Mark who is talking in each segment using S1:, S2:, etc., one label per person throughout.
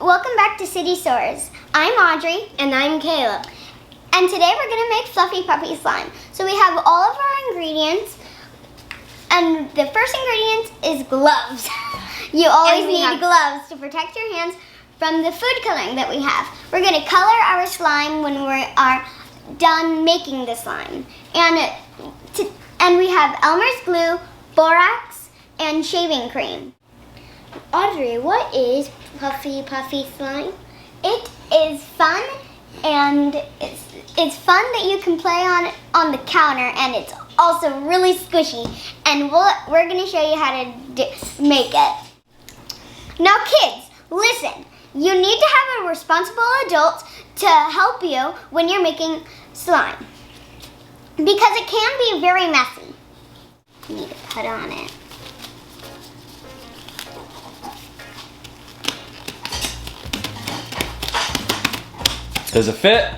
S1: Welcome back to City Soars. I'm Audrey.
S2: And I'm Caleb.
S1: And today we're going to make fluffy puppy slime. So we have all of our ingredients. And the first ingredient is gloves. You always need gloves to protect your hands from the food coloring that we have. We're going to color our slime when we are done making the slime. And we have Elmer's glue, borax, and shaving cream.
S2: Audrey, what is puffy slime?
S1: It is fun, and it's fun that you can play on the counter, and it's also really squishy. And we're going to show you how to make it. Now, kids, listen. You need to have a responsible adult to help you when you're making slime, because it can be very messy. You need to put on it.
S3: Does it fit?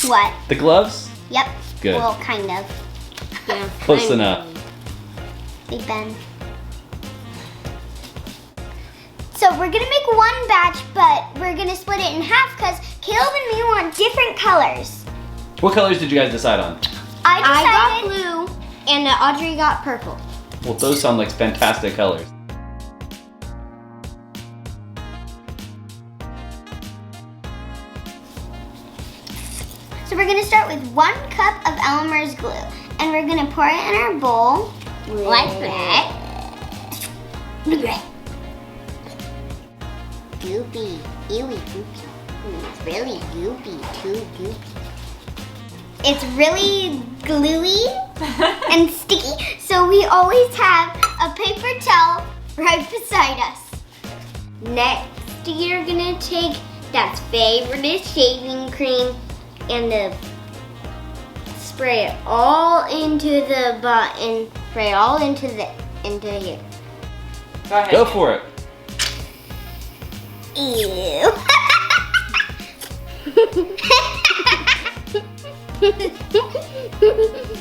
S1: What?
S3: The gloves?
S1: Yep.
S3: Good.
S1: Well, kind of.
S2: Yeah,
S3: Close enough.
S1: Big Ben. So we're gonna make one batch, but we're gonna split it in half because Caleb and me want different colors.
S3: What colors did you guys decide on?
S1: I
S2: got
S1: decided
S2: blue, and Audrey got purple.
S3: Well, those sound like fantastic colors.
S1: So we're gonna start with 1 cup of Elmer's glue, and we're gonna pour it in our bowl like that.
S2: Goopy, ewy goopy. It's really goopy, too goopy.
S1: It's really gluey and sticky, so we always have a paper towel right beside us.
S2: Next, you're gonna take Dad's favorite shaving cream and spray it all into the button. Spray it all into here.
S4: Go ahead.
S3: Go for it.
S1: Ew.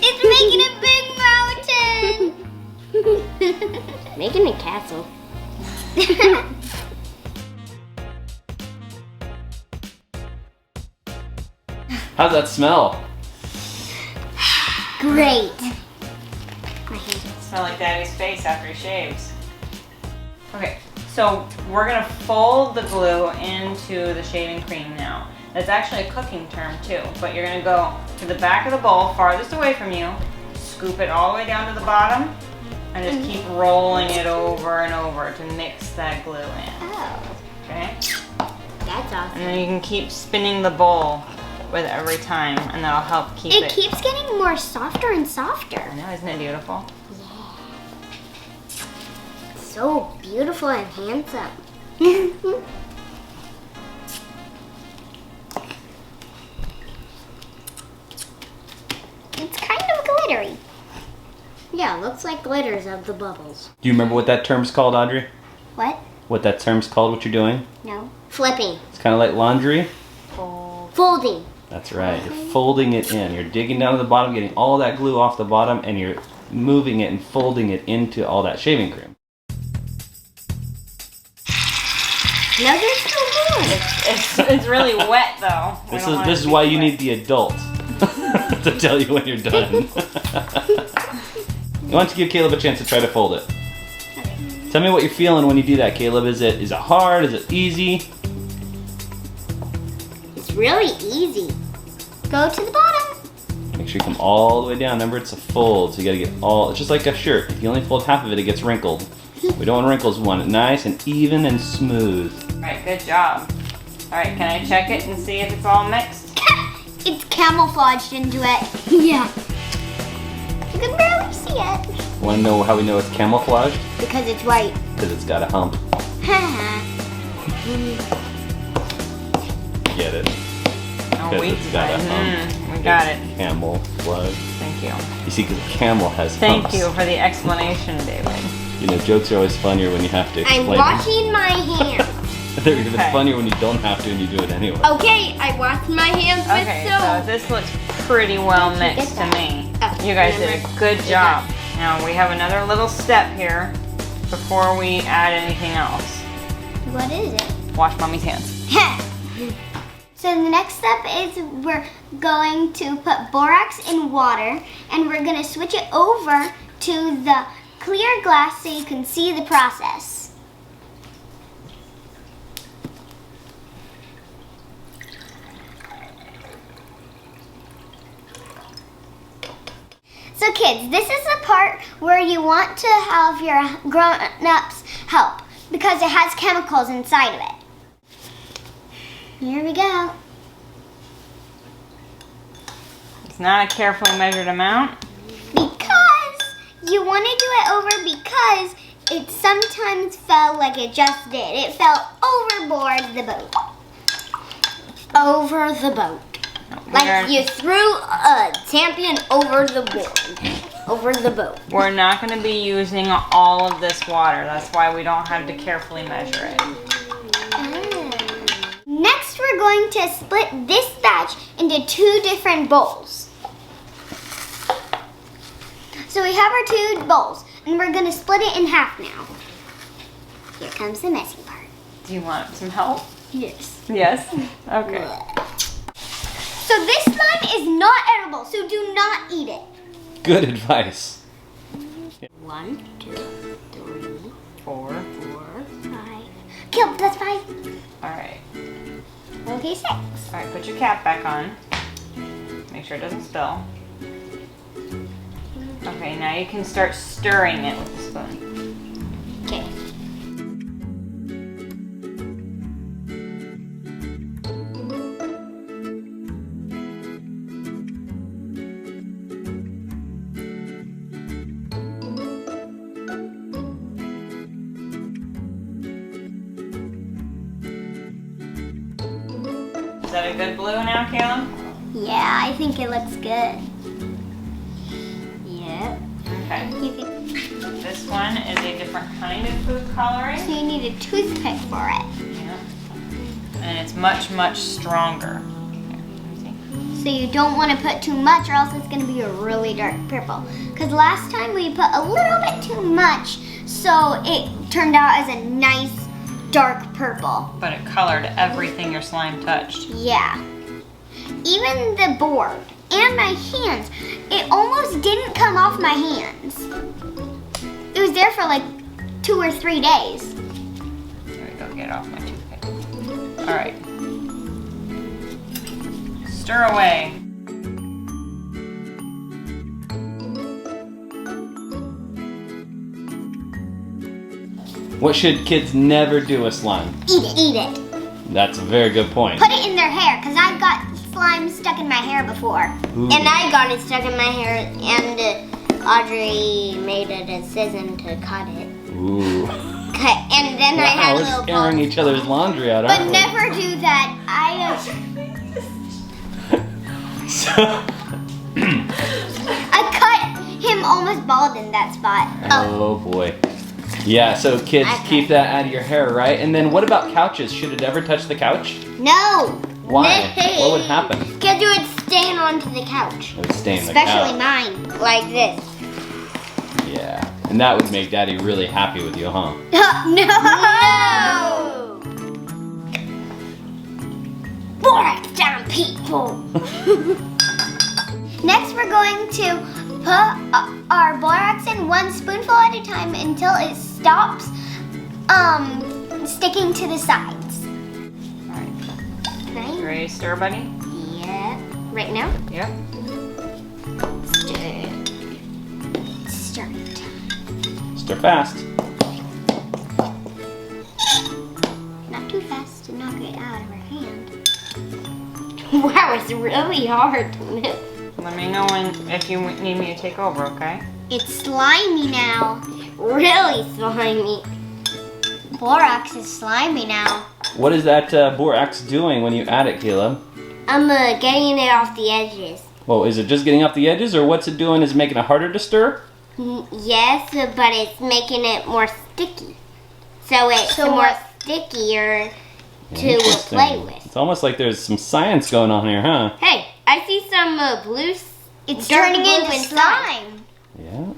S1: It's making a big mountain.
S2: Making a castle.
S3: How's that smell?
S1: Great.
S4: Smell like Daddy's face after he shaves. Okay, so we're gonna fold the glue into the shaving cream now. That's actually a cooking term too, but you're gonna go to the back of the bowl, farthest away from you, scoop it all the way down to the bottom, and just keep rolling it over and over to mix that glue in.
S1: Oh.
S4: Okay?
S2: That's awesome.
S4: And then you can keep spinning the bowl with every time, and that'll help keep
S1: It
S4: it.
S1: keeps getting more softer and softer.
S4: I know, isn't it beautiful?
S2: So beautiful and handsome.
S1: It's kind of glittery.
S2: Yeah, looks like glitters of the bubbles.
S3: Do you remember what that term's called, Audrey?
S1: What?
S3: What that term's called, what you're doing?
S1: No.
S2: Flipping.
S3: It's kind of like laundry.
S2: Folding.
S3: That's right. You're folding it in. You're digging down to the bottom, getting all that glue off the bottom, and you're moving it and folding it into all that shaving cream.
S2: No, there's still more.
S4: It's really wet though.
S3: This is why you need the adult to tell you when you're done. Why don't you give Caleb a chance to try to fold it?
S1: Okay.
S3: Tell me what you're feeling when you do that, Caleb. Is it hard? Is it easy?
S2: It's really easy.
S1: Go to the bottom.
S3: Make sure you come all the way down. Remember, it's a fold, so you gotta get all. It's just like a shirt. If you only fold half of it, it gets wrinkled. We don't want wrinkles. We want it nice and even and smooth.
S4: Alright, good job. Alright, can I check it and see if it's all mixed?
S1: It's camouflaged into it.
S2: Yeah.
S1: You can barely see it.
S3: Want to know how we know it's camouflaged?
S2: Because it's white.
S3: Because it's got a hump. Get it?
S4: Oh,
S3: Because it's got a hump.
S4: We got it.
S3: Camouflage.
S4: Thank you.
S3: You see, because a camel has
S4: Thank
S3: humps.
S4: you for the explanation, David.
S3: You know, jokes are always funnier when you have to explain
S2: I'm
S3: them.
S2: washing my hands.
S3: They're even
S4: Okay.
S3: funnier when you don't have to and you do it anyway.
S2: Okay, I washed my hands
S4: Okay,
S2: with
S4: so
S2: soap.
S4: this looks pretty well
S2: Where'd you
S4: mixed to
S2: get
S4: me.
S2: that? Oh,
S4: You guys did a
S2: remember?
S4: good
S2: Yeah.
S4: job. Now we have another little step here before we add anything else.
S1: What is it?
S4: wash mommy's hands.
S1: So the next step is we're going to put borax in water and we're going to switch it over to the clear glass so you can see the process. So kids, this is the part where you want to have your grown-ups help because it has chemicals inside of it. Here we go.
S4: It's not a carefully measured amount.
S1: Because you want to do it over because it sometimes felt like it just did. It fell overboard the boat.
S2: Over the boat. Like you threw a champion over the board. Over the boat.
S4: We're not going to be using all of this water. That's why we don't have to carefully measure it.
S1: Next, we're going to split this batch into 2 different bowls. So we have our 2 bowls, and we're going to split it in half now. Here comes the messy part.
S4: Do you want some help?
S1: Yes.
S4: Yes? Okay.
S1: So this slime is not edible, so do not eat it.
S3: Good advice.
S2: 1, 2, 3,
S4: 4.
S2: 4,
S1: 5. Caleb, that's 5.
S4: Alright.
S1: Okay, 6.
S4: Alright, put your cap back on. Make sure it doesn't spill. Okay, now you can start stirring it with the spoon.
S1: Okay.
S4: Is that a good blue now, Caleb?
S1: Yeah, I think it looks good.
S2: Yep.
S4: Okay.
S1: You can,
S4: This one is a different kind of food coloring.
S1: so you need a toothpick for it.
S4: Yeah. And it's much, much stronger. Here, let me see.
S1: So you don't want to put too much or else it's going to be a really dark purple. Because last time we put a little bit too much, so it turned out as a nice dark purple.
S4: But it colored everything your slime touched.
S1: Yeah. Even the board and my hands, it almost didn't come off my hands. It was there for like 2 or 3 days.
S4: There we go, get off my toothpick. Alright. Stir away.
S3: What should kids never do with slime?
S1: Eat it. Eat it.
S3: That's a very good point.
S1: Put it in their hair, because I've got slime stuck in my hair before.
S3: Ooh.
S2: And I got it stuck in my hair, and Audrey made a decision to cut it.
S3: Ooh.
S2: And then I had a
S3: Wow,
S2: little
S3: we're airing
S2: ball.
S3: each other's laundry out,
S1: But
S3: aren't we?
S1: never do that. I cut him almost bald in that spot.
S3: Oh boy. Yeah, so kids, keep that out of your hair, right? And then what about couches? Should it ever touch the couch?
S1: No.
S3: Why? What would happen?
S2: Because it would stain onto the couch.
S3: It would stain the
S1: Especially
S3: couch.
S1: mine.
S2: Like this.
S3: Yeah. And that would make Daddy really happy with you, huh?
S1: No.
S2: Borax down, people.
S1: Next, we're going to put our borax in 1 spoonful at a time until it stops sticking to the sides.
S4: Alright.
S1: Okay.
S4: You ready to stir, buddy?
S2: Yeah. Right now?
S4: Yep.
S1: Stir it.
S3: Stir fast.
S1: Not too fast to knock it out of her hand.
S2: Wow, it's really hard to move.
S4: Let me know if you need me to take over, okay?
S1: It's slimy now.
S2: Really slimy.
S1: Borax is slimy now.
S3: What is that borax doing when you add it, Caleb?
S2: I'm getting it off the edges.
S3: Well, is it just getting off the edges, or what's it doing? Is it making it harder to stir?
S2: Yes, but it's making it more sticky. So it's more stickier to
S3: Interesting.
S2: play with.
S3: It's almost like there's some science going on here, huh?
S2: Hey, I see some blue.
S1: It's
S2: dark
S1: turning
S2: blue
S1: into
S2: inside.
S1: slime.
S3: Yeah.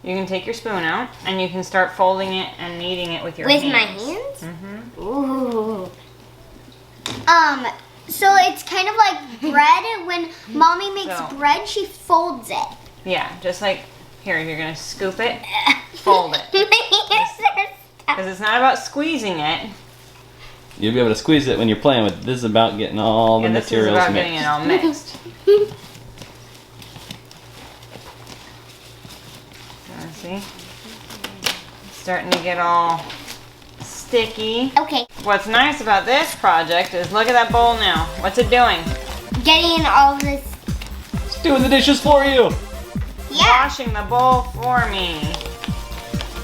S4: You can take your spoon out and you can start folding it and kneading it with your
S2: With
S4: hands.
S2: my hands?
S4: Mm-hmm.
S2: Ooh.
S1: So it's kind of like bread. When Mommy makes
S4: So.
S1: bread, she folds it.
S4: Yeah, just like, here, you're gonna scoop it, fold it. Because it's not about squeezing it.
S3: You'll be able to squeeze it when you're playing with it. This is about getting all the
S4: This is
S3: materials
S4: about
S3: mixed.
S4: getting it all mixed. See? It's starting to get all sticky.
S1: Okay.
S4: What's nice about this project is look at that bowl now. What's it doing?
S1: Getting all this.
S3: It's doing the dishes for you.
S1: Yeah.
S4: Washing the bowl for me.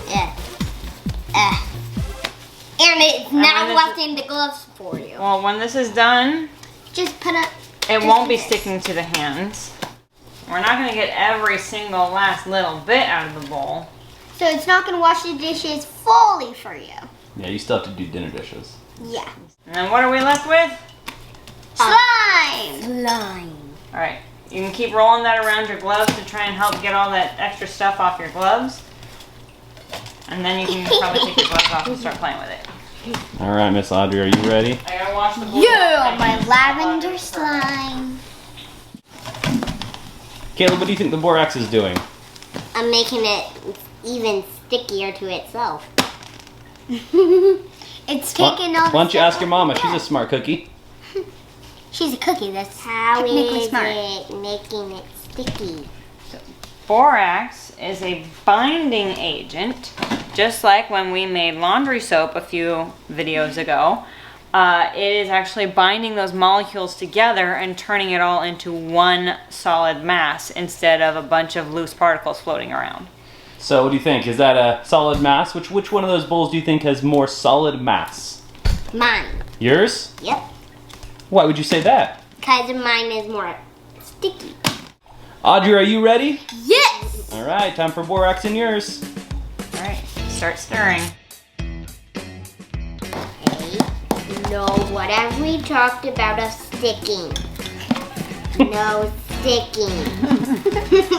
S1: Yeah. And it's
S4: when
S1: now
S4: this
S1: washing the gloves for you.
S4: Well, when this is done,
S1: Just put up.
S4: it
S1: Just
S4: won't be
S1: this.
S4: sticking to the hands. We're not gonna get every single last little bit out of the bowl.
S1: So it's not going to wash the dishes fully for you.
S3: Yeah, you still have to do dinner dishes.
S1: Yeah.
S4: And then what are we left with?
S1: Slime.
S2: Slime.
S4: All right, you can keep rolling that around your gloves to try and help get all that extra stuff off your gloves. And then you can probably take your gloves off and start playing with it.
S3: All right, Miss Audrey, are you ready?
S4: I gotta wash the bowl.
S1: Yeah, my lavender slime.
S3: Caleb, what do you think the borax is doing?
S2: I'm making it even stickier to itself.
S1: It's taking all the
S3: Why don't you
S1: stuff
S3: ask your
S1: off
S3: mama?
S1: the
S3: She's a
S1: bread.
S3: smart cookie.
S1: She's a cookie. That's
S2: How
S1: technically
S2: is
S1: smart.
S2: it making it sticky?
S4: Borax is a binding agent, just like when we made laundry soap a few videos ago. It is actually binding those molecules together and turning it all into one solid mass instead of a bunch of loose particles floating around.
S3: So what do you think? Is that a solid mass? Which one of those bowls do you think has more solid mass?
S2: Mine.
S3: Yours?
S2: Yep.
S3: Why would you say that?
S2: Because mine is more sticky.
S3: Audrey, are you ready?
S1: Yes.
S3: All right, time for borax in yours.
S4: All right, start stirring.
S2: Okay. No, what have we talked about of sticking? No sticking.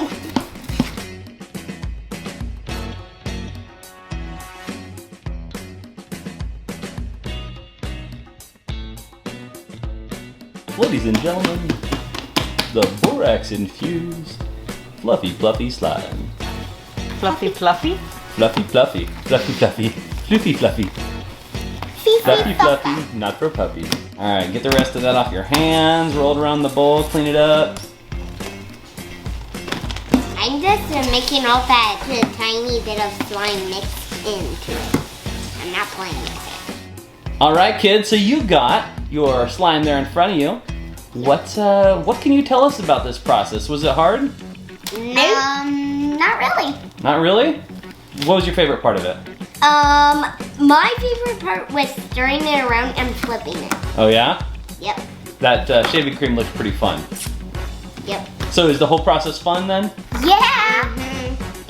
S3: Ladies and gentlemen, the borax infused fluffy slime.
S4: Fluffy, fluffy.
S3: Fluffy, fluffy, fluffy, fluffy, fluffy, not for puppies. All right, get the rest of that off your hands, roll it around the bowl, clean it up.
S2: I'm just making all that tiny bit of slime mixed into it. I'm not playing with it.
S3: All right, kids, so you got your slime there in front of you. What can you tell us about this process? Was it hard?
S1: Not really.
S3: Not really? What was your favorite part of it?
S2: My favorite part was stirring it around and flipping it.
S3: Oh yeah?
S2: Yep.
S3: That shaving cream looked pretty fun.
S2: Yep.
S3: So is the whole process fun then?
S1: Yeah.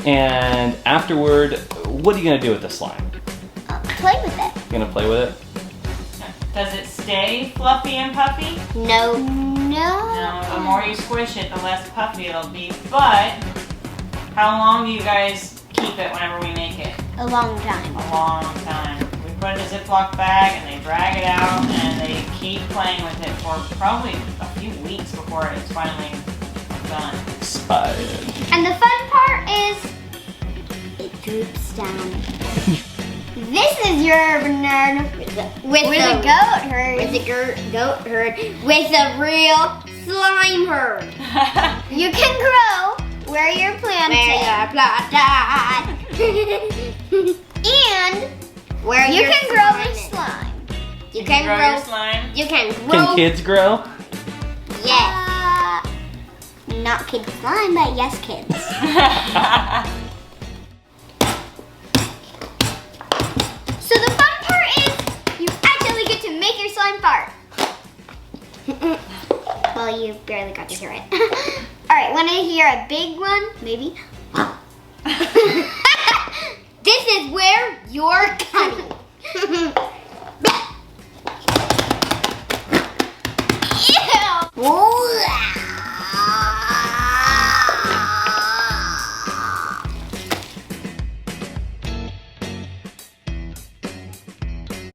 S3: And afterward, what are you gonna do with the slime?
S1: Play with it.
S3: You gonna play with it?
S4: Does it stay fluffy and puffy?
S2: No.
S4: No, the more you squish it, the less puffy it'll be. But how long do you guys keep it whenever we make it?
S1: A long time.
S4: A long time. We put it in a Ziploc bag and they drag it out and they keep playing with it for probably a few weeks before it's finally done.
S3: Expired.
S1: And the fun part is it droops down. This is your nerd with a goat herd.
S2: With a goat herd. With a real slime herd.
S1: You can grow where you're planted. And
S2: Where
S1: you
S2: your
S1: can grow
S2: slime
S1: with
S2: is.
S1: slime.
S2: You can
S4: Grow
S2: grow.
S4: your slime.
S2: You can
S3: Can
S2: grow.
S3: kids grow?
S2: Yes.
S1: Not kids slime, but yes kids. So the fun part is you actually get to make your slime fart. Well, you barely got to hear it. All right, want to hear a big one? Maybe.